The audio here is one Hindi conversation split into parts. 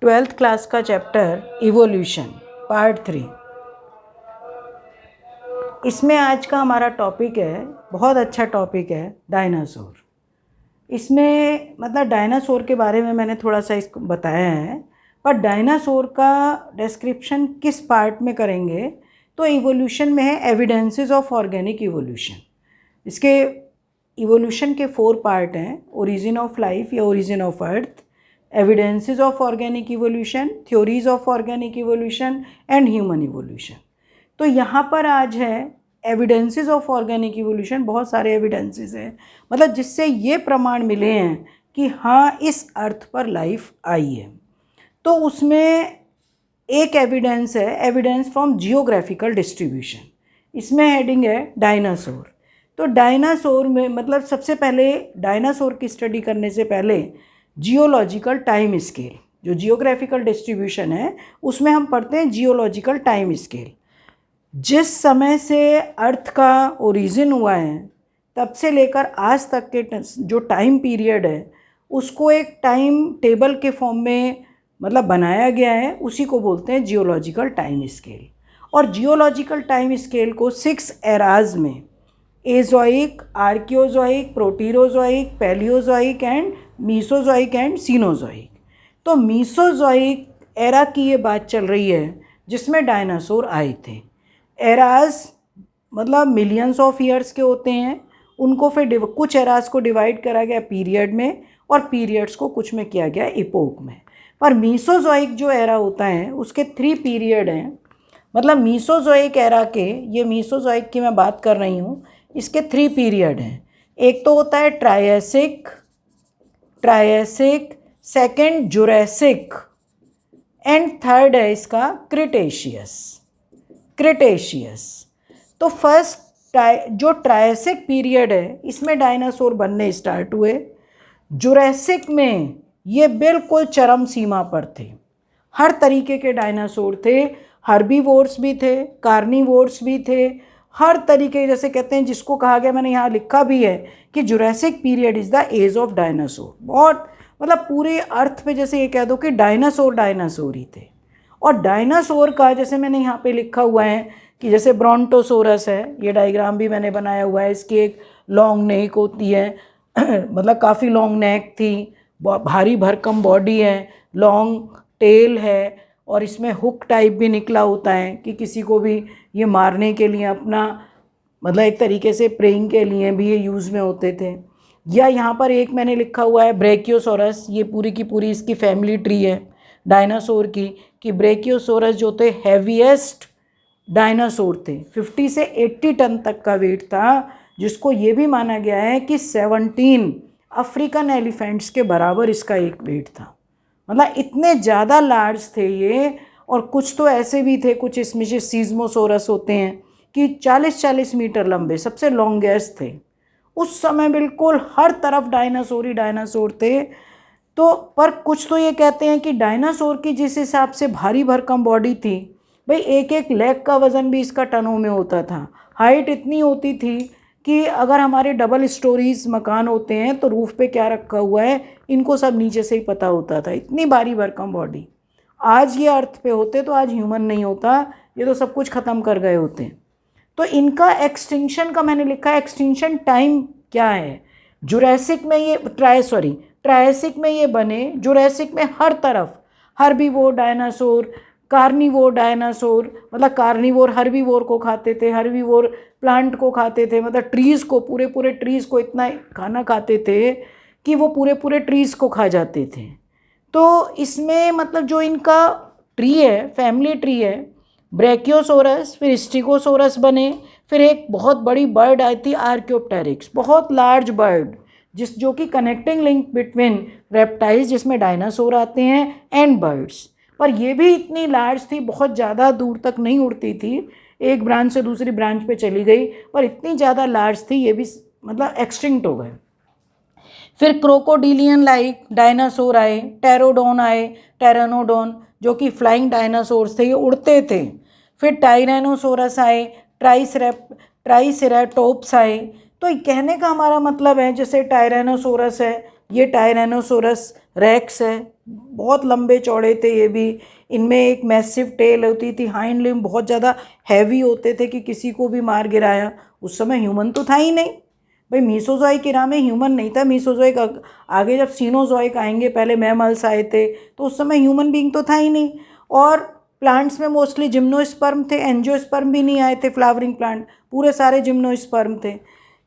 ट्वेल्थ क्लास का चैप्टर इवोल्यूशन पार्ट 3। इसमें आज का हमारा टॉपिक है, बहुत अच्छा टॉपिक है, डायनासोर। इसमें मतलब डायनासोर के बारे में मैंने थोड़ा सा इसको बताया है, पर डायनासोर का डिस्क्रिप्शन किस पार्ट में करेंगे तो इवोल्यूशन में है एविडेंसेस ऑफ ऑर्गेनिक इवोल्यूशन। इसके इवोल्यूशन के 4 पार्ट हैं, ओरिजिन ऑफ लाइफ या origin of earth, evidences of organic evolution, theories of organic evolution and human evolution. तो यहाँ पर आज है एविडेंसेस ऑफ ऑर्गेनिक इवोल्यूशन। बहुत सारे एविडेंसेस हैं, मतलब जिससे ये प्रमाण मिले हैं कि हाँ इस अर्थ पर लाइफ आई है। तो उसमें एक एविडेंस है एविडेंस फ्रॉम जियोग्राफिकल डिस्ट्रीब्यूशन। इसमें हेडिंग है डायनासोर। तो डायनासोर में मतलब सबसे पहले डायनासोर की स्टडी करने से पहले जियोलॉजिकल टाइम स्केल, जो जियोग्राफिकल डिस्ट्रीब्यूशन है उसमें हम पढ़ते हैं जियोलॉजिकल टाइम स्केल। जिस समय से अर्थ का ओरिजिन हुआ है तब से लेकर आज तक के जो टाइम पीरियड है उसको एक टाइम टेबल के फॉर्म में मतलब बनाया गया है, उसी को बोलते हैं जियोलॉजिकल टाइम स्केल। और जियोलॉजिकल टाइम स्केल को 6 एराज में azoic, archaeozoic, proterozoic, palaeozoic and mesozoic and cenozoic. तो मीसोजोइक एरा की ये बात चल रही है जिसमें डायनासोर आए थे। एराज मतलब मिलियंस ऑफ ईयर्स के होते हैं, उनको फिर कुछ एराज को डिवाइड करा गया पीरियड में और पीरियड्स को कुछ में किया गया इपोक में। पर मीसोजोइक जो एरा होता है उसके 3 पीरियड हैं। मतलब मीसोजोइक एरा के, ये मीसोजोइक की मैं बात कर रही हूँ, इसके 3 पीरियड हैं। एक तो होता है Triassic, second Jurassic and third है इसका क्रिटेशियस। तो फर्स्ट जो ट्रायसिक पीरियड है इसमें डायनासोर बनने स्टार्ट हुए। जुरासिक में ये बिल्कुल चरम सीमा पर थे, हर तरीके के डायनासोर थे, हर्बीवोर्स भी थे, कार्निवोर्स भी थे, हर तरीके, जैसे कहते हैं जिसको कहा गया, मैंने यहाँ लिखा भी है कि Jurassic period is the age of dinosaur. बहुत मतलब पूरे अर्थ पे जैसे ये कह दो कि डायनासोर ही थे। और डायनासोर का जैसे मैंने यहाँ पे लिखा हुआ है कि जैसे ब्रोंटोसोरस है, ये डायग्राम भी मैंने बनाया हुआ है, इसकी एक लॉन्ग नेक होती है मतलब काफ़ी लॉन्ग नेक थी, भारी भरकम बॉडी है, लॉन्ग टेल है और इसमें हुक टाइप भी निकला होता है कि किसी को भी ये मारने के लिए अपना मतलब एक तरीके से प्रेइंग के लिए भी ये यूज़ में होते थे। या यहाँ पर एक मैंने लिखा हुआ है ब्रेकियोसोरस, ये पूरी की पूरी इसकी फैमिली ट्री है डायनासोर की, कि ब्रेकियोसोरस जो थे हैवीएस्ट डायनासोर थे, 50 से 80 टन तक का वेट था, जिसको ये भी माना गया है कि 17 अफ्रीकन एलिफेंट्स के बराबर इसका एक वेट था। मतलब इतने ज़्यादा लार्ज थे ये। और कुछ तो ऐसे भी थे, कुछ इसमें से सीज़मोसोरस होते हैं कि 40-40 मीटर लंबे, सबसे लॉन्गेस्ट थे उस समय। बिल्कुल हर तरफ डायनासोर ही डायनासोर थे। तो पर कुछ तो ये कहते हैं कि डायनासोर की जिस हिसाब से भारी भरकम बॉडी थी, भाई एक एक लेग का वज़न भी इसका टनों में होता था। हाइट इतनी होती थी कि अगर हमारे डबल स्टोरीज मकान होते हैं तो रूफ़ पे क्या रखा हुआ है इनको सब नीचे से ही पता होता था, इतनी भारी भरकम बॉडी। आज ये अर्थ पे होते तो आज ह्यूमन नहीं होता, ये तो सब कुछ ख़त्म कर गए होते। तो इनका एक्सटिंक्शन का मैंने लिखा है, एक्सटिंक्शन टाइम क्या है। जुरासिक में ये ट्रायसिक में ये बने, जुरासिक में हर तरफ हर्बीवोर डायनासोर, कार्निवोर डायनासोर, मतलब कार्निवोर हर्बीवोर को खाते थे, हर्बीवोर प्लांट को खाते थे, मतलब ट्रीज़ को, पूरे ट्रीज़ को इतना खाना खाते थे कि वो पूरे ट्रीज़ को खा जाते थे। तो इसमें मतलब जो इनका ट्री है, फैमिली ट्री है, ब्रेकियोसोरस, फिर स्टिगोसोरस बने, फिर एक बहुत बड़ी बर्ड आई थी आर्क्योप्टेरिक्स, बहुत लार्ज बर्ड, जो कि कनेक्टिंग लिंक बिटवीन रेप्टाइल्स जिसमें डायनासोर आते हैं एंड बर्ड्स। पर ये भी इतनी लार्ज थी, बहुत ज़्यादा दूर तक नहीं उड़ती थी, एक ब्रांच से दूसरी ब्रांच पे चली गई, पर इतनी ज़्यादा लार्ज थी ये भी मतलब एक्सटिंक्ट हो गए। फिर क्रोकोडिलियन लाइक डायनासोर आए, टेरानोडोन जो कि फ्लाइंग डायनासोर्स थे, ये उड़ते थे। फिर टायरेनोसोरस आए, ट्राइसेराटोप्स आए। तो कहने का हमारा मतलब है जैसे टायरेनोसोरस है, ये टायरेनोसोरस रेक्स है, बहुत लंबे चौड़े थे ये भी। इनमें एक मैसिव टेल होती थी, हाइंड लिम्ब बहुत ज़्यादा हैवी होते थे कि किसी को भी मार गिराया। उस समय ह्यूमन तो था ही नहीं भाई, मीसोजोइक इरा में ह्यूमन नहीं था। मीसोजोइक आगे जब सीनोजोइक आएंगे, पहले मैमल्स आए थे, तो उस समय ह्यूमन बीइंग तो था ही नहीं। और प्लांट्स में मोस्टली जिम्नोस्पर्म थे, एंजियोस्पर्म भी नहीं आए थे। फ्लावरिंग प्लांट पूरे सारे जिम्नोस्पर्म थे।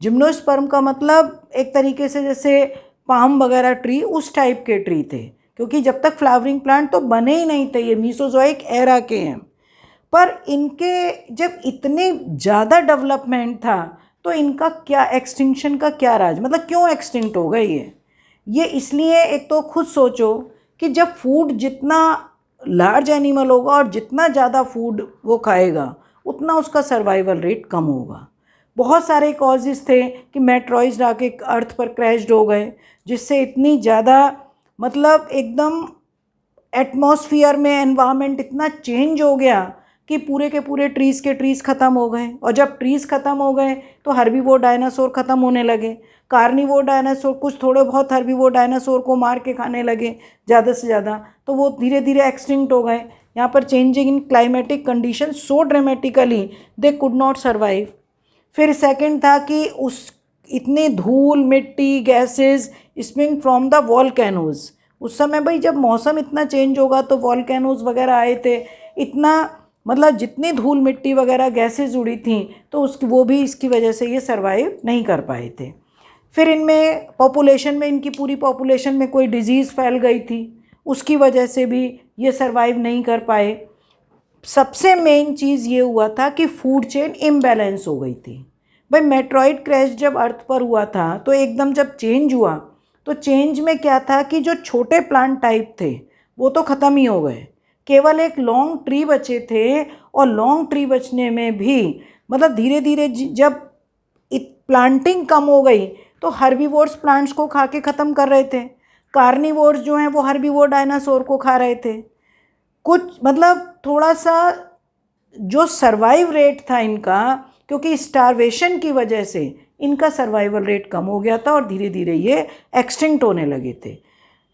जिम्नोस्पर्म का मतलब एक तरीके से जैसे पाम वगैरह ट्री, उस टाइप के ट्री थे, क्योंकि जब तक फ्लावरिंग प्लांट तो बने ही नहीं थे, ये मीसोजोइक एरा के हैं। पर इनके जब इतने ज़्यादा डेवलपमेंट था तो इनका क्या एक्सटिंक्शन का क्या राज, मतलब क्यों एक्सटिंक्ट हो गए ये इसलिए, एक तो खुद सोचो कि जब फूड जितना लार्ज एनिमल होगा और जितना ज़्यादा फूड वो खाएगा उतना उसका सर्वाइवल रेट कम होगा। बहुत सारे कॉजेज़ थे कि मेट्रॉइड्स आके अर्थ पर क्रैश्ड हो गए, जिससे इतनी ज़्यादा मतलब एकदम एटमॉस्फियर में एनवायरनमेंट इतना चेंज हो गया कि पूरे के पूरे ट्रीज़ के ट्रीज़ ख़त्म हो गए। और जब ट्रीज़ ख़त्म हो गए तो हर्बीवोर डायनासोर ख़त्म होने लगे। कार्निवोर डायनासोर, कुछ थोड़े बहुत हर्बीवोर डायनासोर को मार के खाने लगे ज़्यादा से ज़्यादा, तो वो धीरे धीरे एक्सटिंक्ट हो गए। यहाँ पर changing in climatic condition so dramatically they could not survive. फिर सेकंड था कि उस इतनी धूल, मिट्टी, gases spring from the volcanoes. उस समय भाई जब मौसम इतना चेंज होगा तो वॉल्केनोज वगैरह आए थे, इतना मतलब जितनी धूल मिट्टी वगैरह गैसेस उड़ी थी, तो उसकी वो भी इसकी वजह से ये सर्वाइव नहीं कर पाए थे। फिर इनमें पॉपुलेशन में, इनकी पूरी पॉपुलेशन में कोई डिजीज़ फैल गई थी, उसकी वजह से भी ये सर्वाइव नहीं कर पाए। सबसे मेन चीज़ ये हुआ था कि फूड चेन इम्बैलेंस हो गई थी। भाई मेट्रॉइड क्रैश जब अर्थ पर हुआ था तो एकदम जब चेंज हुआ तो चेंज में क्या था कि जो छोटे प्लांट टाइप थे वो तो ख़त्म ही हो गए, केवल एक लॉन्ग ट्री बचे थे। और लॉन्ग ट्री बचने में भी मतलब धीरे धीरे जब प्लांटिंग कम हो गई तो हर्बीवोर्स प्लांट्स को खा के ख़त्म कर रहे थे। कार्निवोर्स जो हैं वो हर्बीवोर डायनासोर को खा रहे थे। कुछ मतलब थोड़ा सा जो सर्वाइव रेट था इनका, क्योंकि स्टारवेशन की वजह से इनका सर्वाइवल रेट कम हो गया था और धीरे धीरे ये एक्सटिंक्ट होने लगे थे।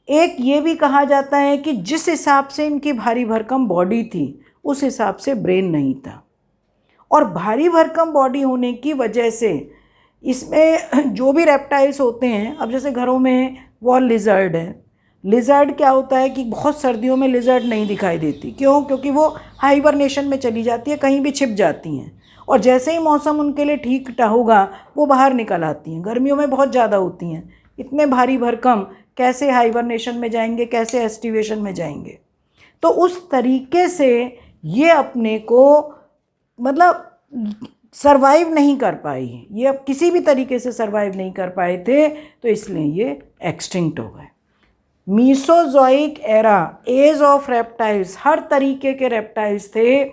एक ये भी कहा जाता है कि जिस हिसाब से इनकी भारी भरकम बॉडी थी उस हिसाब से ब्रेन नहीं था, और भारी भरकम बॉडी होने की वजह से इसमें जो भी रेप्टाइल्स होते हैं, अब जैसे घरों में वॉल लिजर्ड है, लिजर्ड क्या होता है कि बहुत सर्दियों में लिजर्ड नहीं दिखाई देती। क्यों? क्योंकि वो हाइबरनेशन में चली जाती है, कहीं भी छिप जाती हैं, और जैसे ही मौसम उनके लिए ठीक होगा वो बाहर निकल आती हैं। गर्मियों में बहुत ज़्यादा होती हैं, इतने भारी भरकम कैसे हाइबरनेशन में जाएंगे, कैसे एस्टिवेशन में जाएंगे। तो उस तरीके से ये अपने को मतलब सरवाइव नहीं कर पाई, ये अब किसी भी तरीके से सरवाइव नहीं कर पाए थे, तो इसलिए ये एक्सटिंक्ट हो गए। Mesozoic era, age of reptiles, हर तरीके के रेप्टाइल्स थे,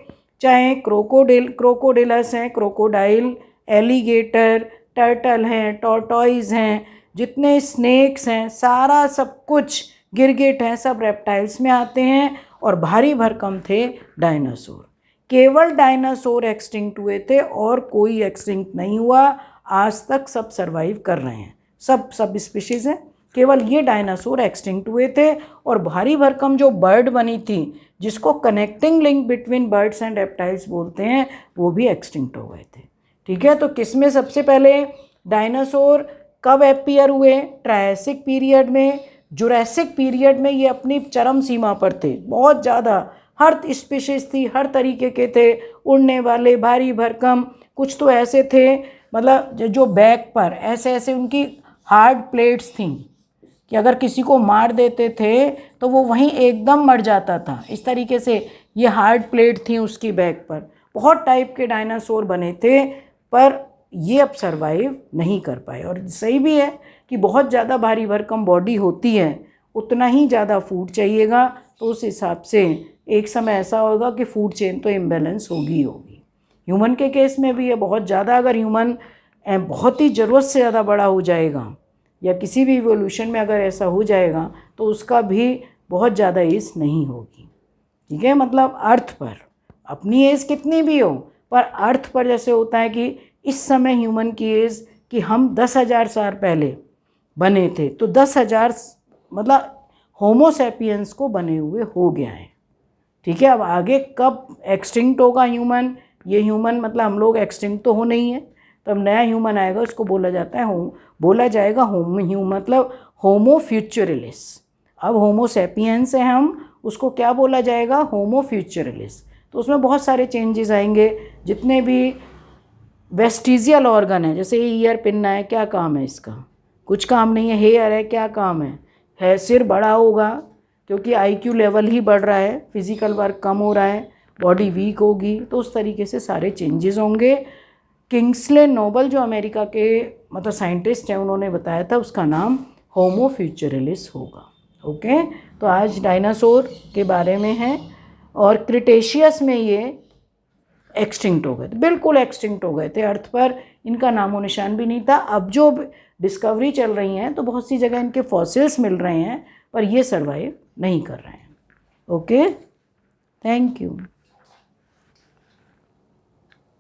चाहे क्रोकोडिलस हैं, क्रोकोडाइल, एलिगेटर, टर्टल हैं, टॉर्टॉइज हैं, जितने स्नेक्स हैं, सारा सब कुछ, गिरगिट हैं, सब रेप्टाइल्स में आते हैं। और भारी भरकम थे डायनासोर। केवल डायनासोर एक्सटिंक्ट हुए थे और कोई एक्सटिंक्ट नहीं हुआ। आज तक सब सर्वाइव कर रहे हैं, सब स्पीशीज़ हैं, केवल ये डायनासोर एक्सटिंक्ट हुए थे। और भारी भरकम जो बर्ड बनी थी, जिसको connecting link between birds and reptiles बोलते हैं, वो भी एक्सटिंक्ट हो गए थे। ठीक है, तो किसमें सबसे पहले डायनासोर कब अपीयर हुए? ट्रायसिक पीरियड में। जुरासिक पीरियड में ये अपनी चरम सीमा पर थे, बहुत ज़्यादा, हर स्पीशीज़ थी, हर तरीके के थे, उड़ने वाले, भारी भरकम, कुछ तो ऐसे थे मतलब जो बैक पर ऐसे ऐसे उनकी हार्ड प्लेट्स थीं कि अगर किसी को मार देते थे तो वो वहीं एकदम मर जाता था। इस तरीके से ये हार्ड प्लेट थी उसकी बैक पर। बहुत टाइप के डायनासोर बने थे, पर ये अब सर्वाइव नहीं कर पाए। और सही भी है कि बहुत ज़्यादा भारी भरकम बॉडी होती है, उतना ही ज़्यादा फूड चाहिएगा, तो उस हिसाब से एक समय ऐसा होगा कि फूड चेन तो इम्बैलेंस होगी। ह्यूमन के केस में भी ये बहुत ज़्यादा, अगर ह्यूमन बहुत ही ज़रूरत से ज़्यादा बड़ा हो जाएगा या किसी भी इवोल्यूशन में अगर ऐसा हो जाएगा तो उसका भी बहुत ज़्यादा एज नहीं होगी। ठीक है, मतलब अर्थ पर अपनी एज कितनी भी हो, पर अर्थ पर जैसे होता है कि इस समय ह्यूमन की एज कि हम 10,000 साल पहले बने थे, तो 10,000 मतलब होमोसेपियंस को बने हुए हो गया है। ठीक है, अब आगे कब एक्सटिंक्ट होगा ह्यूमन, ये ह्यूमन मतलब हम लोग एक्सटिंक्ट तो हो नहीं है, तब नया ह्यूमन आएगा, उसको बोला जाता है बोला जाएगा मतलब होमो फ्यूचरलिस। अब होमोसेपियंस है हम, उसको क्या बोला जाएगा, होमो फ्यूचरलिस। तो उसमें बहुत सारे चेंजेस आएंगे, जितने भी वेस्टिजियल ऑर्गन है, जैसे ईयर पिनना है, क्या काम है इसका, कुछ काम नहीं है। हेयर है, क्या काम है सिर बड़ा होगा क्योंकि आईक्यू लेवल ही बढ़ रहा है, फिजिकल वर्क कम हो रहा है, बॉडी वीक होगी, तो उस तरीके से सारे चेंजेस होंगे। किंग्सले नोबल जो अमेरिका के मतलब साइंटिस्ट हैं, उन्होंने बताया था उसका नाम होमो फ्यूचरलिस होगा। ओके, तो आज डायनासोर के बारे में है, और क्रिटेशियस में ये एक्सटिंक्ट हो गए थे, बिल्कुल एक्सटिंक्ट हो गए थे अर्थ पर, इनका नामो निशान भी नहीं था। अब जो डिस्कवरी चल रही हैं तो बहुत सी जगह इनके फॉसिल्स मिल रहे हैं, पर ये सर्वाइव नहीं कर रहे हैं। Okay, thank you.